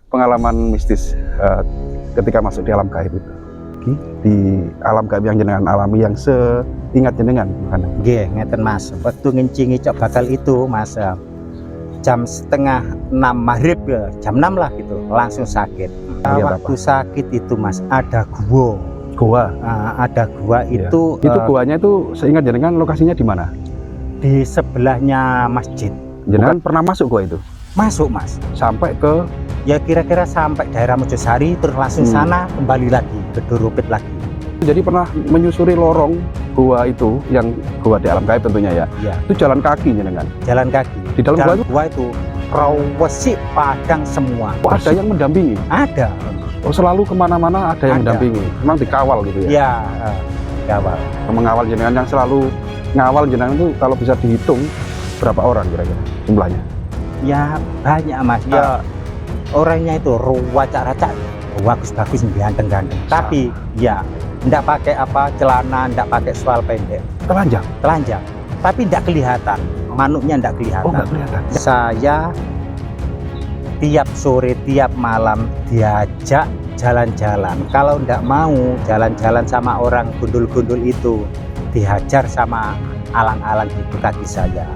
pengalaman mistis ketika masuk di alam gaib itu? Di alam gaib yang jenengan alami yang seingat jenengan? Nggih, ngeten Mas. Waktu ngencingi Cok Bakal itu Mas, jam setengah 6 maghrib ya, jam 6 lah gitu, langsung sakit. Waktu sakit itu Mas, ada gua. Ada gua Ya. itu. Itu guanya itu seingat jenengan lokasinya di mana? Di sebelahnya masjid. Jenengan pernah masuk gua itu? Masuk Mas. Sampai ke? Ya kira-kira sampai daerah Mojosari, terus langsung sana kembali lagi ke Dorobit lagi. Jadi pernah menyusuri lorong gua itu, yang gua di alam gaib tentunya ya? Ya. Itu jalan kaki jenengan? Jalan kaki. Di dalam gua itu rawesi padang semua. Oh, ada yang mendampingi? Ada. Oh, selalu kemana-mana ada yang mendampingi? Memang dikawal gitu ya? Iya, dikawal. Mengawal jenengan, yang selalu ngawal jenengan itu kalau bisa dihitung berapa orang kira-kira jumlahnya? Ya banyak Mas. Ya orangnya itu wacak-racak, bagus-bagus, ganteng-ganteng. Tapi ya ndak pakai celana, ndak pakai swal pendek. Telanjang. Tapi ndak kelihatan. Manuknya ndak kelihatan. Oh, nggak kelihatan. Saya tiap sore, tiap malam diajak jalan-jalan. Kalau ndak mau jalan-jalan sama orang gundul-gundul itu, dihajar sama alang-alang itu kaki saya.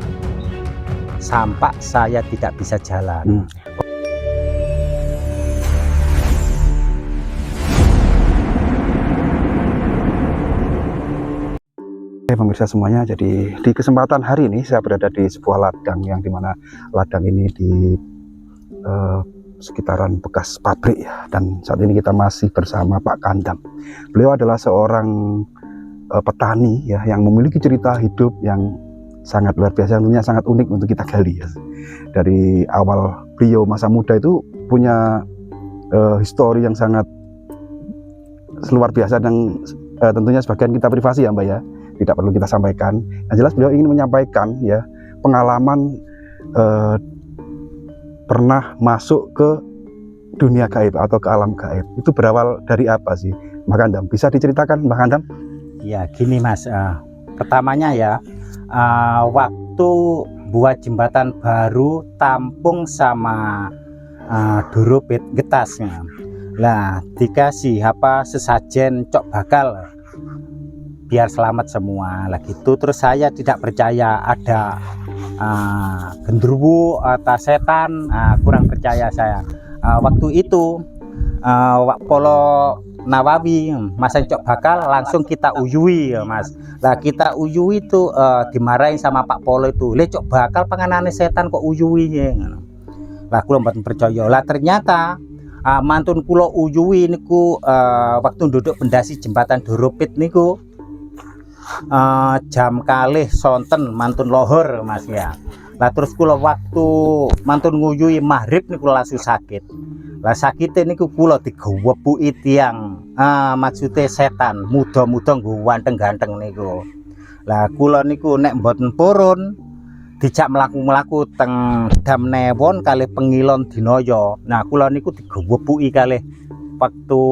Sampai saya tidak bisa jalan. Pemirsa semuanya, jadi di kesempatan hari ini saya berada di sebuah ladang, yang dimana ladang ini di sekitaran bekas pabrik ya. Dan saat ini kita masih bersama Pak Kandam. Beliau adalah seorang petani ya, yang memiliki cerita hidup yang sangat luar biasa, tentunya sangat unik untuk kita gali ya. Dari awal beliau masa muda itu punya histori yang sangat luar biasa, dan tentunya sebagian kita privasi ya Mbak ya, tidak perlu kita sampaikan. Yang jelas beliau ingin menyampaikan ya pengalaman pernah masuk ke dunia gaib atau ke alam gaib. Itu berawal dari apa sih Mbak Kandam? Bisa diceritakan Mbak Kandam? Ya gini Mas, pertamanya ya waktu buat jembatan baru Tampung sama Dorobit Getasnya. Lah dikasih sesajen Cok Bakal biar selamat semua lah gitu. Terus saya tidak percaya ada genderuwo atau setan, kurang percaya saya. Waktu itu Polo Nawawi Mas Cok Bakal langsung kita uyui ya Mas. Lah kita uyui itu dimarahin sama Pak Polo itu. Le Cok Bakal panganane setan kok uyui ya. Lah kula mboten percaya. Lah ternyata mantun kula uyui niku waktu duduk pendasi jembatan Dorobit niku jam kalih sonten mantun lohor Mas ya. Lah terus kula waktu mantun nguyui maghrib niku langsung sakit. Lah sakite niku kula digewebuki tiyang maksude setan muda-muda nggo ganteng-ganteng niku. Lah kula niku nek mboten purun dijak mlaku-mlaku teng Dam Newon kalih Pengilon Dinoyo. Nah kula niku digewebuki kalih waktu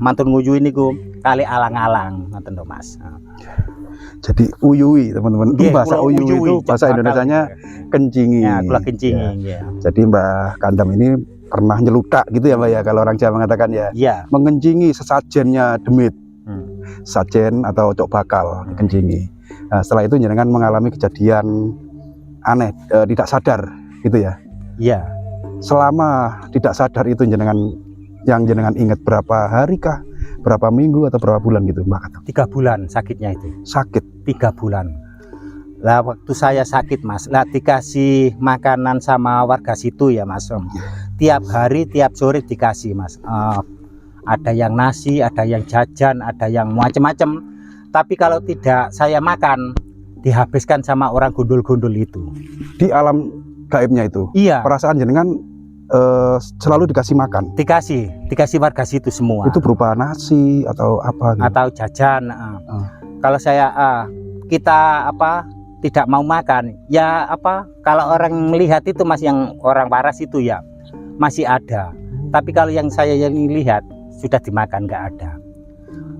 mantun nguyui niku kalih alang-alang ngoten lho Mas. Jadi uyui teman-teman, itu bahasa uyui itu bahasa Indonesianya kencingi ya, kula kencingi ya. Jadi Mbak Kandam ini pernah nyeludak gitu ya Mbak ya, kalau orang Jawa mengatakan ya, mengencingi sesajennya demit, sajen atau Cok Bakal dikencingi. Nah, setelah itu jenengan mengalami kejadian aneh, tidak sadar gitu ya? Iya. Selama tidak sadar itu jenengan ingat berapa hari kah? Berapa minggu atau berapa bulan gitu Mbak Kandam? 3 bulan sakitnya itu. Sakit? 3 bulan. Lah waktu saya sakit Mas, lah dikasih makanan sama warga situ ya Mas. Tiap hari, tiap sore dikasih Mas. Ada yang nasi, ada yang jajan, ada yang macam-macam. Tapi kalau tidak saya makan, dihabiskan sama orang gundul-gundul itu. Di alam gaibnya itu? Iya. Perasaan jenengan selalu dikasih makan? Dikasih warga situ semua. Itu berupa nasi atau apa gitu? Atau jajan. Kalau saya kita tidak mau makan ya kalau orang melihat itu Mas, yang orang waras itu ya masih ada. Tapi kalau yang saya lihat sudah dimakan, nggak ada.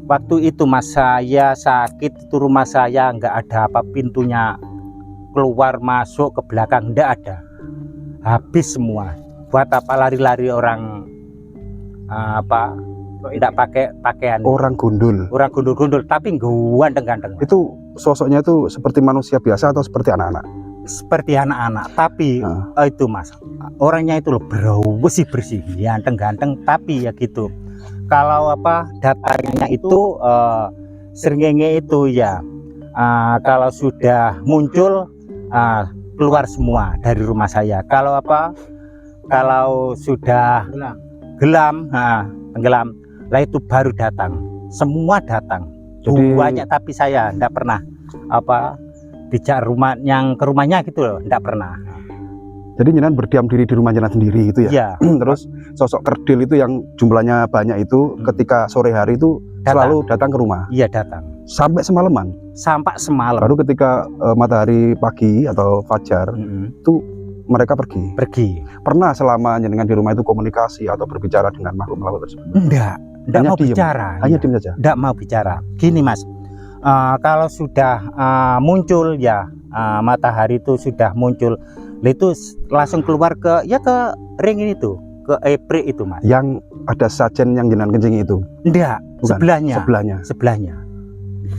Waktu itu Mas saya sakit, itu rumah saya nggak ada pintunya keluar masuk ke belakang, nggak ada, habis semua. buat apa lari-lari orang apa tidak pakai pakaian, Orang gundul. orang gundul-gundul tapi ganteng-ganteng, Itu sosoknya itu seperti manusia biasa atau seperti anak-anak? seperti anak-anak tapi Nah. itu mas orangnya itu loh bersih ganteng-ganteng tapi ya gitu. Kalau apa datanya itu srengenge itu ya kalau sudah muncul keluar semua dari rumah saya. Kalau apa kalau sudah tenggelam lah itu baru datang, semua datang. Jadi- Banyak tapi saya enggak pernah apa dijak rumah yang ke rumahnya gitu loh, enggak pernah. Jadi jenengan berdiam diri di rumah jenengan sendiri gitu ya? Iya, Terus sosok kerdil itu yang jumlahnya banyak itu ketika sore hari itu selalu datang ke rumah iya datang sampai semalaman. sampai semalam. Baru ketika matahari pagi atau fajar itu mereka pergi. Pergi. Pernah selama jenengan di rumah itu komunikasi atau berbicara dengan makhluk tersebut? Enggak Hanya mau diem. bicara. Hanya Iya. diam saja. Enggak mau bicara. Gini Mas, kalau sudah muncul ya matahari itu sudah muncul, itu langsung keluar ke ring ini tuh, ke eprik itu Mas. Yang ada sajen yang jenengan kencingi itu? Enggak, Bukan, sebelahnya. sebelahnya.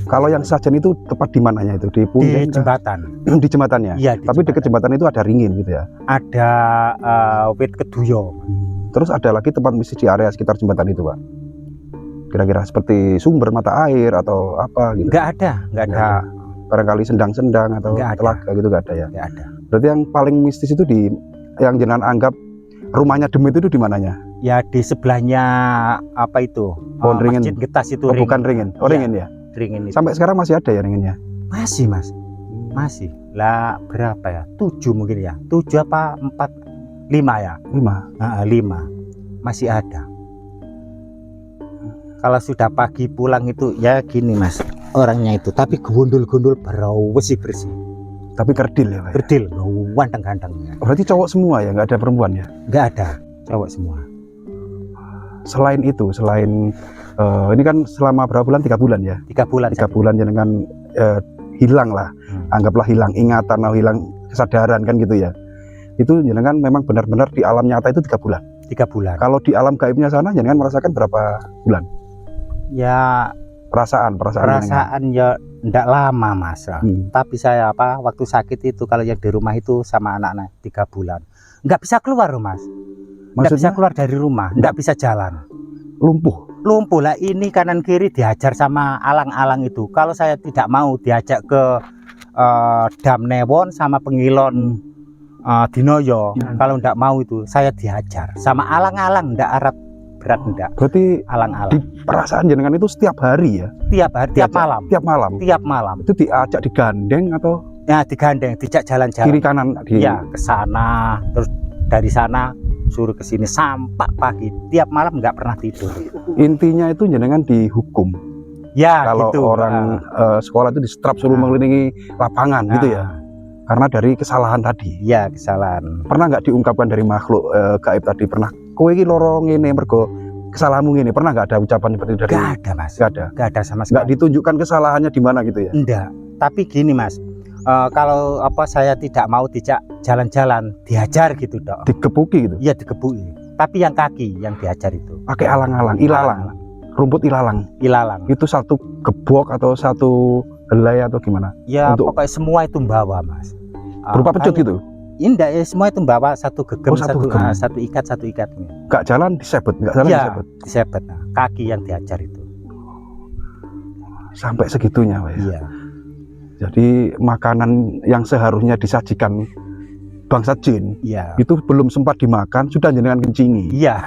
Kalau yang sajen itu tepat di mananya itu? Di Di punggungnya? jembatan. Di jembatannya? Iya, di Tapi dekat jembatan itu ada ringin gitu ya? ada wit keduyo. Terus ada lagi tempat mistis di area sekitar jembatan itu, Pak? Kira-kira seperti sumber mata air atau apa gitu? Enggak ada. Barangkali sendang-sendang atau Nggak ada. telaga gitu nggak ada ya? Enggak ada. Berarti yang paling mistis itu yang jenengan anggap rumahnya Demit itu di mananya? Ya di sebelahnya apa itu? Pohon ringin. Masjid Getas itu. Oh, bukan ringin. Oh, Iya. ringin ya? Ringin itu. Sampai sekarang masih ada ya ringinnya? Masih Mas. Masih. Lah berapa ya? 7 mungkin ya. 7 apa 4? 5 ya? 5. 5. Masih ada. Kalau sudah pagi pulang itu ya gini Mas. Orangnya itu tapi gondol-gondol bersih. Tapi kerdil ya, Pak? Berdil, ganteng-ganteng. Berarti cowok semua ya, nggak ada perempuan ya? Enggak ada. Cowok semua. Selain itu, ini kan selama berapa bulan? 3 bulan ya? 3 bulan. 3 bulan jenengan hilang lah, anggaplah hilang ingatan atau hilang kesadaran kan gitu ya. Itu jenengan memang benar-benar di alam nyata itu 3 bulan. 3 bulan. Kalau di alam gaibnya sana jenengan merasakan berapa bulan? Ya Perasaan jenengan. perasaan ya enggak lama Mas. Tapi saya waktu sakit itu kalau yang di rumah itu sama anak-anak 3 bulan. Enggak bisa keluar Mas. Enggak bisa Maksudnya keluar dari rumah, enggak bisa jalan. lumpuh. Lah ini kanan kiri dihajar sama alang-alang itu. Kalau saya tidak mau diajak ke Dam Newon sama Pengilon Dinoyo, kalau enggak mau itu saya dihajar sama alang-alang, enggak Arab berat enggak. Berarti Alang-alang. di perasaan jenengan itu setiap hari ya? Tiap hari, tiap Diajak- malam. Tiap malam. Itu diajak digandeng atau Ya digandeng, dijak jalan-jalan. kiri kanan Ya ke sana, terus dari sana suruh ke sini sampai pagi. Tiap malam nggak pernah tidur. Intinya itu jenengan dihukum. Ya Kalau gitu. orang sekolah itu di strap suruh mengelilingi lapangan gitu ya. Karena dari kesalahan tadi. Ya kesalahan. Pernah nggak diungkapkan dari makhluk gaib tadi? Pernah kowe iki loro ngene mergo kesalahanmu ngene. Pernah nggak ada ucapan seperti itu dari? Nggak ada Mas. Nggak ada. Nggak ada sama Nggak sekali. ditunjukkan kesalahannya di mana gitu ya? Enggak. Tapi gini Mas. Kalau saya tidak mau dijak jalan-jalan, dihajar gitu dok. Digepuki gitu. Iya digebui. Tapi yang kaki yang dihajar itu. Pakai alang-alang, ilalang, rumput ilalang. Ilalang. Itu satu gebok atau satu helai atau gimana? Ya Untuk- pokoknya semua itu bawa Mas. Berupa pecut hanya- gitu. Indah ya semua itu bawa satu gegem, Oh, satu gegem. satu ikat. Nggak jalan disebet, nggak jalan Iya, disebet. disebet. Nah, kaki yang diajar itu. Sampai segitunya, Pak ya. Iya. Jadi makanan yang seharusnya disajikan bangsa jin Iya. itu belum sempat dimakan sudah jenengan kencingi. Iya.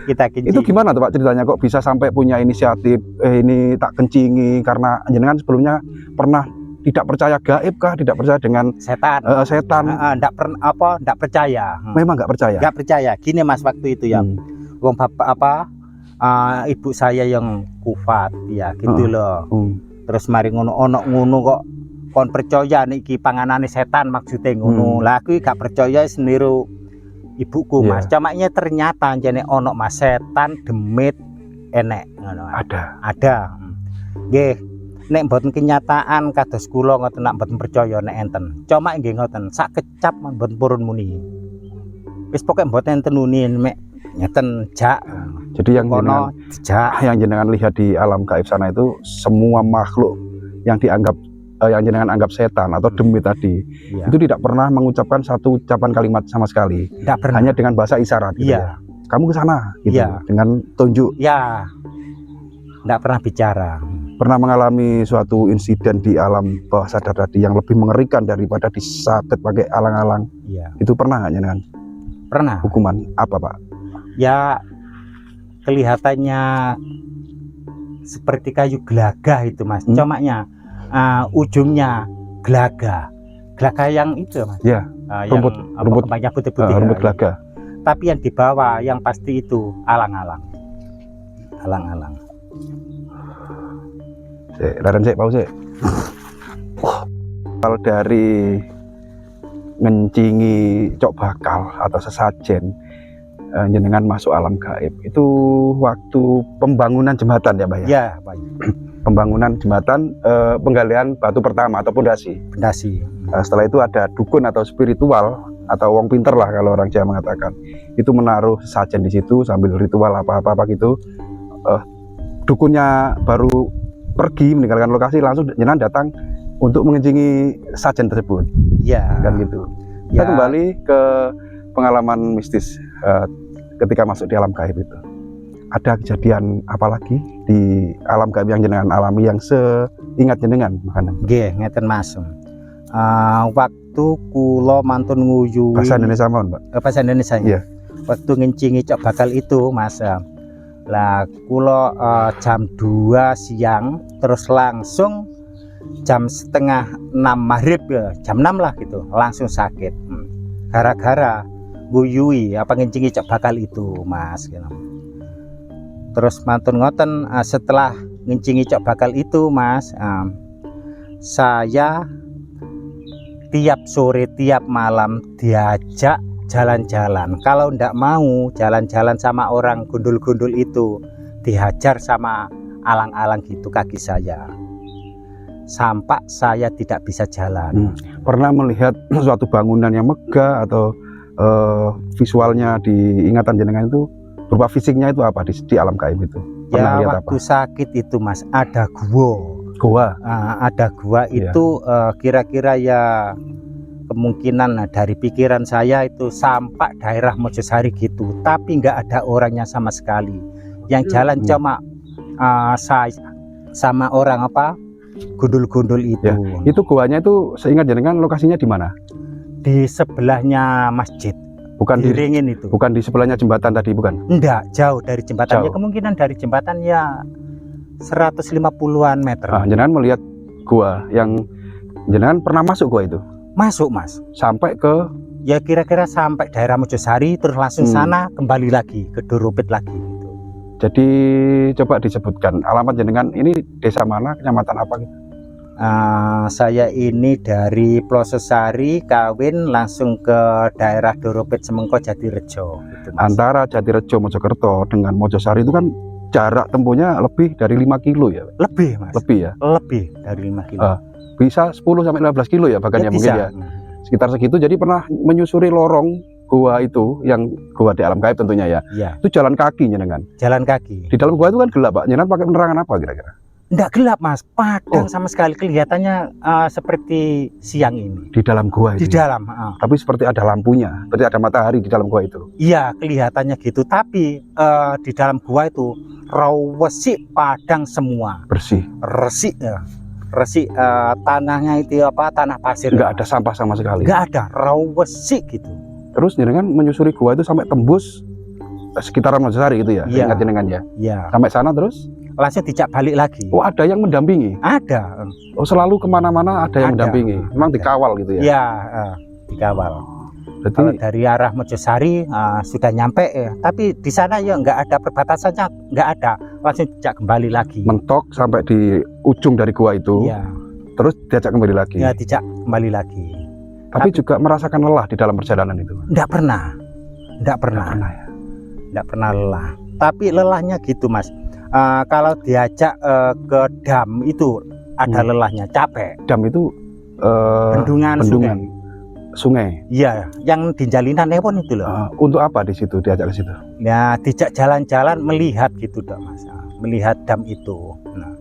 Kita kencing. Itu gimana tuh Pak ceritanya kok bisa sampai punya inisiatif ini tak kencingi karena jenengan sebelumnya pernah tidak percaya gaib kah, tidak percaya dengan Setan. setan? Enggak pernah enggak percaya. Memang nggak percaya. Enggak percaya. Gini Mas waktu itu ya. Wong bapak ibu saya yang kufat ya gitu loh. Terus mari ngono kok kon percaya niki panganane setan maksudnya ngono. Lah aku gak percaya seniru ibuku Iya. Mas. Cuma ternyata jane ono Mas setan demit enek ngono. Ada. Nggih. Nek mboten kenyataan kados kula ngoten nek mboten percaya nek enten. Cuma nggih ngoten sak kecap mboten purun muni. wis pokoke mboten tenunin mek ngeten jak. Jadi yang Kono jak. jenengan lihat di alam gaib sana itu semua makhluk yang dianggap yang jenengan anggap setan atau demit tadi Iya. itu tidak pernah mengucapkan satu ucapan kalimat sama sekali, Nggak pernah. hanya dengan bahasa isyarat gitu Iya. ya. Kamu ke sana gitu, Iya. dengan tunjuk. Ya. Nggak pernah bicara. Pernah mengalami suatu insiden di alam bawah sadar tadi yang lebih mengerikan daripada disabet pakai alang-alang, Iya. itu pernah nggak jenengan? Pernah. Hukuman apa Pak? Ya kelihatannya seperti kayu gelagah itu Mas. Comanya ujungnya gelagah. Gelagah yang itu Mas. Ya, Yang rumput banyak putih-putih. rumput ya. gelaga. Tapi yang di bawah yang pasti itu alang-alang. Alang-alang. Leren sik, pause. Kalau dari ngencingi cok bakal atau sesajen jenengan masuk alam gaib itu waktu pembangunan jembatan ya Pak ya? Ya, Pak. Pembangunan jembatan, penggalian batu pertama atau pondasi. Pondasi. Setelah itu ada dukun atau spiritual atau wong pinter lah kalau orang Jawa mengatakan, itu menaruh sesajen di situ sambil ritual apa-apa gitu. Dukunnya baru pergi meninggalkan lokasi, langsung jenengan datang untuk mengencingi sajen tersebut. Ya. Kan gitu. Kita Ya. kembali ke pengalaman mistis ketika masuk di alam gaib itu. Ada kejadian apa lagi di alam gaib yang jenengan alami yang seingat jenengan makanya? Nggih, ngeten Mas. Waktu kula mantun nguyu Bahasa Indonesia mohon Pak. bahasa Indonesia. Iya. Waktu ngencingi cok bakal itu Mas. Lah kula jam 2 siang terus langsung jam setengah 6 maghrib ya, jam 6 lah gitu, langsung sakit. Gara-gara guyui apa ngencingi cok bakal itu Mas gitu. Terus mantun ngoten setelah ngencingi cok bakal itu Mas, saya tiap sore tiap malam diajak jalan-jalan. Kalau ndak mau jalan-jalan sama orang gundul-gundul itu, dihajar sama alang-alang gitu kaki saya sampai saya tidak bisa jalan. Pernah melihat suatu bangunan yang megah atau visualnya di ingatan jenengan itu berupa fisiknya itu apa di alam gaib itu? Pernah Ya lihat waktu apa? sakit itu Mas ada gua. Goa. Ada gua Iya. itu kira-kira ya kemungkinan dari pikiran saya itu sampai daerah Mojosari gitu, tapi nggak ada orangnya sama sekali. Yang jalan cuma saya sama orang apa gundul-gundul itu. Ya, itu goanya itu seingat jenengan lokasinya di mana? Di sebelahnya masjid. Bukan Di di ringin itu. bukan di sebelahnya jembatan tadi, bukan? Enggak, jauh dari jembatan. Ya, Jauh. kemungkinan dari jembatan ya 150-an meter. Jenengan melihat gua yang jenengan pernah masuk gua itu Masuk Mas. sampai ke Ya kira-kira sampai daerah Mojosari terus langsung sana kembali lagi ke Doropit lagi gitu. jadi coba disebutkan alamat jenengan ini desa mana, kecamatan apa gitu? Saya ini dari Plososari kawin langsung ke daerah Doropit Semengko Jatirejo gitu, Mas. Antara Jatirejo Mojokerto dengan Mojosari itu kan jarak tempuhnya lebih dari 5 kilo ya? Lebih Mas. Lebih ya? Lebih dari 5 kilo. Bisa 10 sampai 15 kilo ya bahkan ya mungkin ya. Sekitar segitu. Jadi pernah menyusuri lorong gua itu yang gua di alam gaib tentunya ya. Iya, Itu jalan kaki jenengan. jalan kaki. Di dalam gua itu kan gelap, Pak. Jenengan pakai penerangan apa kira-kira? Enggak gelap Mas, padang Oh. sama sekali, kelihatannya seperti siang ini. Di dalam gua Di itu. Ya? dalam, Tapi seperti ada lampunya, seperti ada matahari di dalam gua itu. iya kelihatannya gitu. Tapi di dalam gua itu rawesi padang semua, Bersih. resik ya, resik tanahnya itu apa tanah pasir. Enggak ada sampah sama sekali. Nggak ada, rawesi gitu. Terus jenengan menyusuri gua itu sampai tembus sekitaran Mojosari gitu ya. Iya. Ingat jenengan ya. Ya, Sampai sana terus langsung dijak balik lagi. oh ada yang mendampingi. Ada, Oh selalu kemana-mana ada yang Ada. mendampingi. Memang Ada. dikawal gitu ya. ya dikawal. Berarti Kalau dari arah Mojosari sudah nyampe ya, tapi di sana ya nggak ada perbatasannya, nggak ada, langsung dijak kembali lagi. mentok sampai di ujung dari gua itu. Iya, Terus diajak kembali lagi. ya dijak kembali lagi. Tapi juga merasakan lelah di dalam perjalanan itu. Nggak pernah, nggak pernah, Pernah ya. nggak pernah lelah. Tapi lelahnya gitu Mas. Kalau diajak ke dam itu ada lelahnya, capek. Dam itu Bendungan, bendungan. sungai. sungai. Iya, yang di Jalinan Ewon itu loh. Untuk apa di situ diajak ke situ? Ya, dijak jalan-jalan melihat gitu dok mas, melihat dam itu. Nah,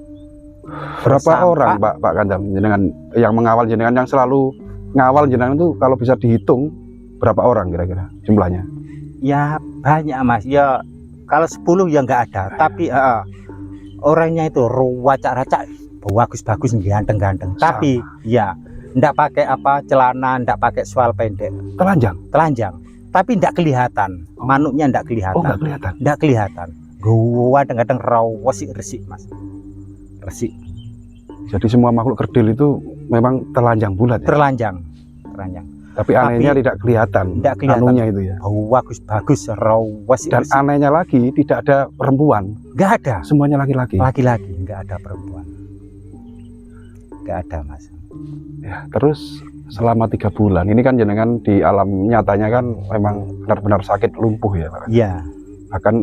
Berapa sampai- orang Pak Kandam jenengan yang mengawal jenengan, yang selalu ngawal jenengan itu kalau bisa dihitung berapa orang kira-kira jumlahnya? Ya banyak mas, ya kalau 10 ya nggak ada, tapi orangnya itu racak-racak, bagus-bagus, ganteng-ganteng. Tapi ya ndak pakai apa celana, ndak pakai soal pendek, telanjang. Tapi ndak kelihatan, manuknya ndak kelihatan. Oh, nggak kelihatan. Ndak kelihatan. Gua kadang-kadang rawas resik mas, resik. Jadi semua makhluk kerdil itu memang telanjang bulat ya? Telanjang. Tapi anehnya tidak kelihatan, Ndak kelihatan. anunya itu ya. Bagus-bagus, rawas. Dan anehnya lagi tidak ada perempuan, nggak ada. semuanya laki-laki. Laki-laki, nggak ada perempuan. Nggak ada mas. Ya, terus selama 3 bulan ini kan jenengan di alam nyatanya kan memang benar-benar sakit lumpuh ya Pak. Iya. Bahkan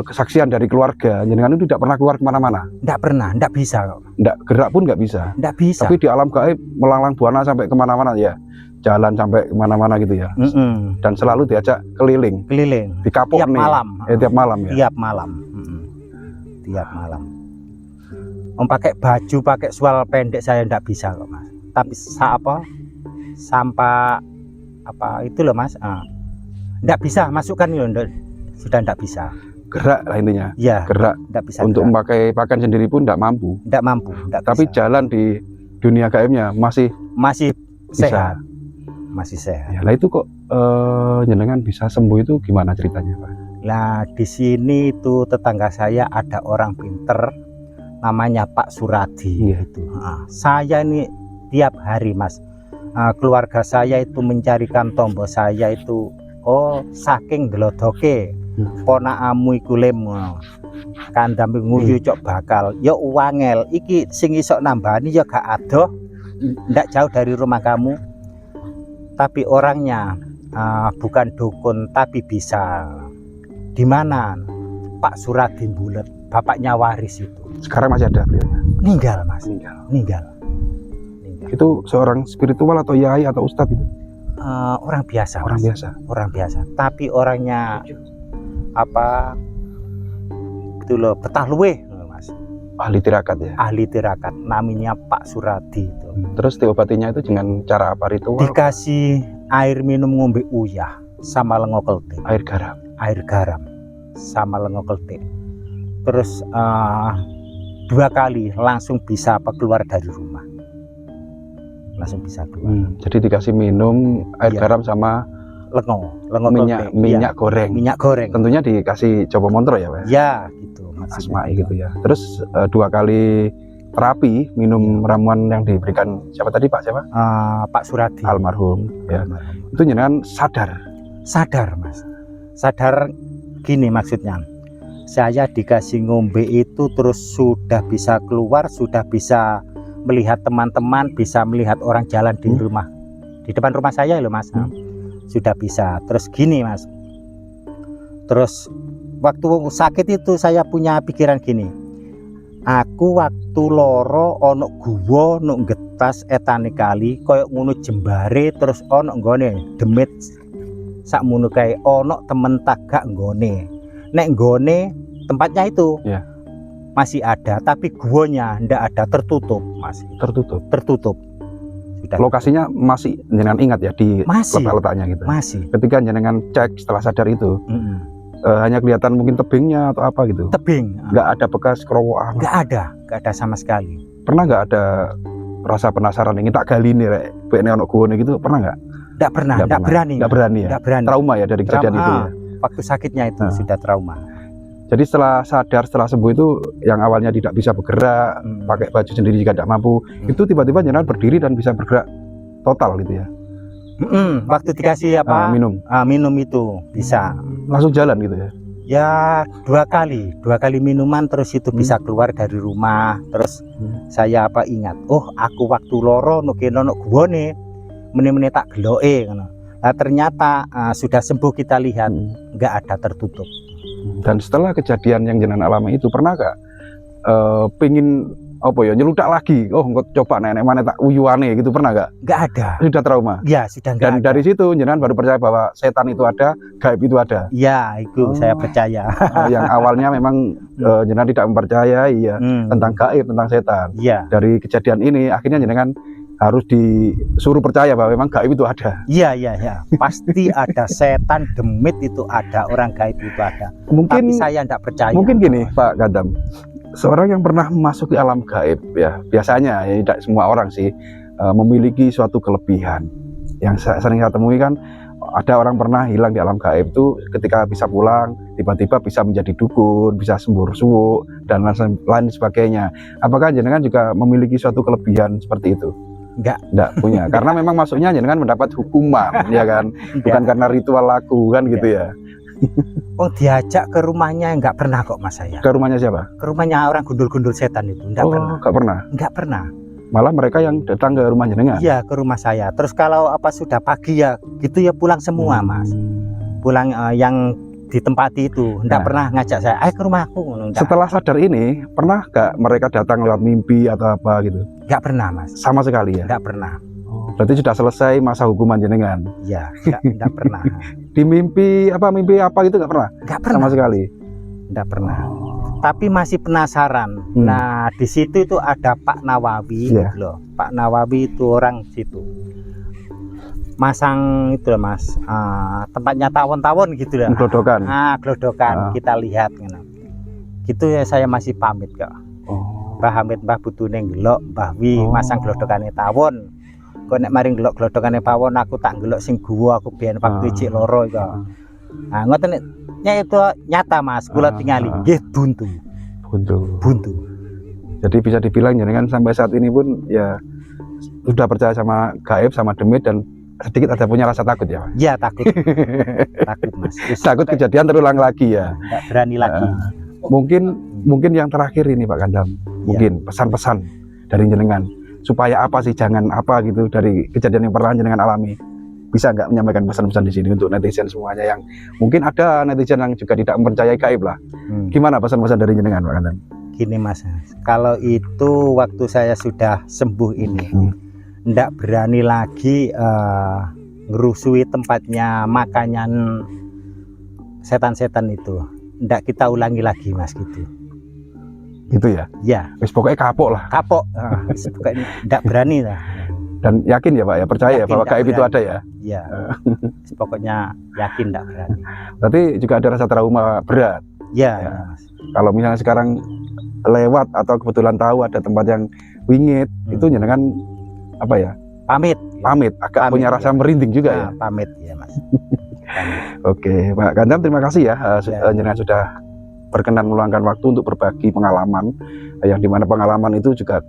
kesaksian dari keluarga jenengan itu tidak pernah keluar kemana-mana, Nggak pernah, nggak bisa kok. tidak gerak pun nggak bisa. Nggak bisa. Tapi di alam gaib melanglang buana sampai kemana-mana ya, jalan sampai kemana-mana gitu ya. Dan selalu diajak keliling, Keliling. di kapok Tiap nih. malam. Tiap malam ya. Tiap malam. Tiap malam. Pakai baju, pakai sual pendek saya nggak bisa kok mas. Tapi sampah apa itu loh mas. Nggak bisa masukkan loh, sudah nggak bisa. Gerak lah intinya. Ya. Gerak. Nggak bisa. Untuk gerak. memakai pakaian sendiri pun tidak mampu. Nggak mampu. Nggak Tapi bisa. jalan di dunia gaibnya masih Masih bisa. sehat. Masih sehat. Ya, lah itu kok jenengan bisa sembuh itu gimana ceritanya Pak? Nah di sini itu tetangga saya ada orang pinter namanya Pak Suradi. Iya. Itu. Saya ini tiap hari mas, keluarga saya itu mencarikan tombol saya itu. Oh saking delodoke ponakamu iku lemu kandam nguyu cok bakal ya uangel iki sing iso nambani ya gak adoh, ndak jauh dari rumah kamu. Tapi orangnya bukan dukun tapi bisa. Di mana Pak Suradi Bulet, bapaknya waris itu. Sekarang masih ada beliau? Meninggal mas. Meninggal. Itu seorang spiritual atau yai atau ustadz itu? Orang biasa. Orang mas. biasa. Orang biasa. Tapi orangnya apa? Itu loh betah luwe mas. Ahli tirakat ya. Ahli tirakat. Namanya Pak Suradi itu. Terus diobatinya itu dengan cara apa, ritual? Dikasih air minum ngombe uyah sama lengo keltik. Air garam. Air garam sama lengo keltik. Terus 2 kali langsung bisa keluar dari rumah. Langsung bisa keluar. Jadi dikasih minum air Iya. garam sama Lengo minyak, keltik. minyak Iya, goreng. minyak goreng. Tentunya dikasih coba montro ya Pak? Ya gitu. Asma'i gitu ya. Terus 2 kali terapi minum ramuan yang diberikan siapa tadi Pak siapa? Pak Suradi. Almarhum. Ya. Almarhum. Itu jenengan sadar. Sadar mas. Sadar gini maksudnya. Saya dikasih ngombe itu terus sudah bisa keluar, sudah bisa melihat teman-teman, bisa melihat orang jalan di rumah, di depan rumah saya loh mas. Sudah bisa. Terus gini mas. Terus waktu sakit itu saya punya pikiran gini. Aku waktu loro ono guwa nuk getas etane kali koyo ngono jembare terus ono nggone demit sakmono kae ono temen tagak nggone. Nek nggone tempatnya itu Ya. masih ada tapi guanya ndak ada, tertutup mas. Tertutup. Sudah. Lokasinya masih jenengan ingat ya di Masih. letaknya gitu. Masih. Ketika jenengan cek setelah sadar itu hanya kelihatan mungkin tebingnya atau apa gitu. Tebing. Nggak ada bekas kerowokan. Nggak ada sama sekali. Pernah nggak ada rasa penasaran ini tak gali nih rek ini ono gua gitu, pernah nggak? Nggak pernah, nggak berani. Nggak berani ya. Nggak berani. Trauma ya dari kejadian itu ya. Waktu sakitnya itu sudah trauma. Jadi setelah sadar, setelah sembuh itu yang awalnya tidak bisa bergerak, pakai baju sendiri jika tidak mampu, itu tiba-tiba jenengan berdiri dan bisa bergerak total gitu ya. Waktu dikasih apa? Minum itu bisa. Langsung jalan gitu ya. Ya 2 kali minuman terus itu bisa keluar dari rumah. Terus saya ingat, oh aku waktu loro nukino nuk guone meni-meni tak geloke ngono. Nah, ternyata sudah sembuh kita lihat nggak ada, tertutup. Dan setelah kejadian yang jenengan alami itu pernah gak pingin apa ya nyeludak lagi. Oh, engko coba nenek mana tak uyuane gitu, pernah nggak? Nggak ada. Sudah trauma. Ya sudah nggak Dan ada. dari situ jenengan baru percaya bahwa setan itu ada, gaib itu ada. Ya itu saya percaya. Yang awalnya memang jenengan tidak mempercayai ya tentang gaib, tentang setan. Iya. Dari kejadian ini akhirnya jenengan harus disuruh percaya bahwa memang gaib itu ada. Iya. Pasti ada setan, demit itu ada, orang gaib itu ada. Mungkin Tapi saya tidak percaya. Mungkin gini Pak Gandam, seorang yang pernah memasuki alam gaib ya biasanya ya tidak semua orang sih memiliki suatu kelebihan. Yang sering saya temui kan ada orang pernah hilang di alam gaib itu ketika bisa pulang tiba-tiba bisa menjadi dukun, bisa sembuh-suwuk dan lain sebagainya. Apakah jenengan juga memiliki suatu kelebihan seperti itu? Enggak punya. Karena memang masuknya jenengan mendapat hukuman ya kan, bukan karena ritual laku kan gitu ya. Oh, diajak ke rumahnya nggak pernah kok Mas saya. Ke rumahnya siapa? Ke rumahnya orang gundul-gundul setan itu nggak pernah. Nggak pernah. Nggak pernah. Malah mereka yang datang ke rumah jenengan. Iya, ke rumah saya. Terus kalau apa sudah pagi ya gitu ya pulang semua Mas. Pulang yang ditempati itu nggak pernah ngajak saya, ayo ke rumahku. Enggak. Setelah sadar ini, pernah nggak mereka datang lewat mimpi atau apa gitu? Nggak pernah Mas. Sama sekali ya? Nggak pernah. Berarti sudah selesai masa hukuman jenengan? Iya, nggak pernah. Di mimpi apa gitu nggak pernah? Nggak pernah. Sama sekali? Nggak pernah. Tapi masih penasaran. Nah, di situ itu ada Pak Nawawi gitu loh. Pak Nawawi itu orang situ. Masang itu loh Mas, tempatnya tawon-tawon gitu loh. Glodokan. Glodokan kita lihat gitu ya. Saya masih pamit kok. Mbah Hamid Mbah Butune ngelok Mbah Wi masang glodokane tawon. Kok nek maring ngelok glodokane tawon aku tak ngelok sing guwa aku biyen waktu cik loro iku. Nah ngoten nek itu nyata Mas, kula tingali nggih buntu. Jadi bisa dibilang jenengan sampai saat ini pun ya sudah percaya sama gaib, sama demit, dan sedikit ada punya rasa takut ya Mas? Iya takut. Takut Mas. Takut kejadian terulang lagi ya? Nggak berani lagi. Mungkin yang terakhir ini Pak Gandam, mungkin pesan-pesan dari jenengan supaya apa sih, jangan apa gitu dari kejadian yang pernah jenengan alami. Bisa nggak menyampaikan pesan-pesan di sini untuk netizen semuanya yang mungkin ada netizen yang juga tidak mempercayai gaib lah. Gimana pesan-pesan dari jenengan Pak Gandam? Gini Mas, kalau itu waktu saya sudah sembuh ini, ndak berani lagi ngerusui tempatnya makannya setan-setan itu. Ndak kita ulangi lagi Mas gitu. Gitu ya? Ya. Wis pokoknya kapok lah. Kapok. Pokoknya ndak berani lah. Dan yakin ya Pak ya, percaya ya bahwa gaib itu ada ya? Iya. Pokoknya yakin ndak berani. Berarti juga ada rasa trauma berat. Ya. Kalau misalnya sekarang lewat atau kebetulan tahu ada tempat yang wingit, itu jenengan apa ya? Pamit. Agak punya rasa merinding juga ya? Pamit ya Mas. Oke, Pak Gandam, terima kasih ya, jenengan sudah berkenan meluangkan waktu untuk berbagi pengalaman, yang dimana pengalaman itu juga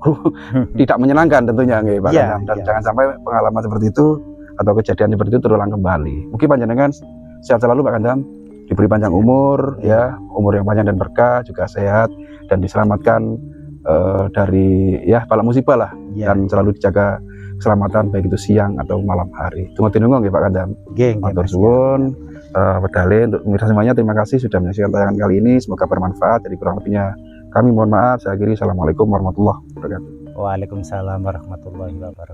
tidak menyenangkan tentunya, Pak Gandam. Dan jangan sampai pengalaman seperti itu atau kejadian seperti itu terulang kembali. Mungkin panjenengan sehat selalu Pak Gandam, diberi panjang umur, ya, umur yang panjang dan berkah, juga sehat dan diselamatkan dari ya bala musibah lah, dan selalu dijaga keselamatan baik itu siang atau malam hari. Tunggu tinunggu nggih Pak Gandam. Matur suwun. Wedale untuk pemirsa semuanya, terima kasih sudah menyaksikan tayangan kali ini. Semoga bermanfaat. Jadi kurang lebihnya kami mohon maaf. Saya akhiri. Assalamualaikum warahmatullahi wabarakatuh. Waalaikumsalam warahmatullahi wabarakatuh.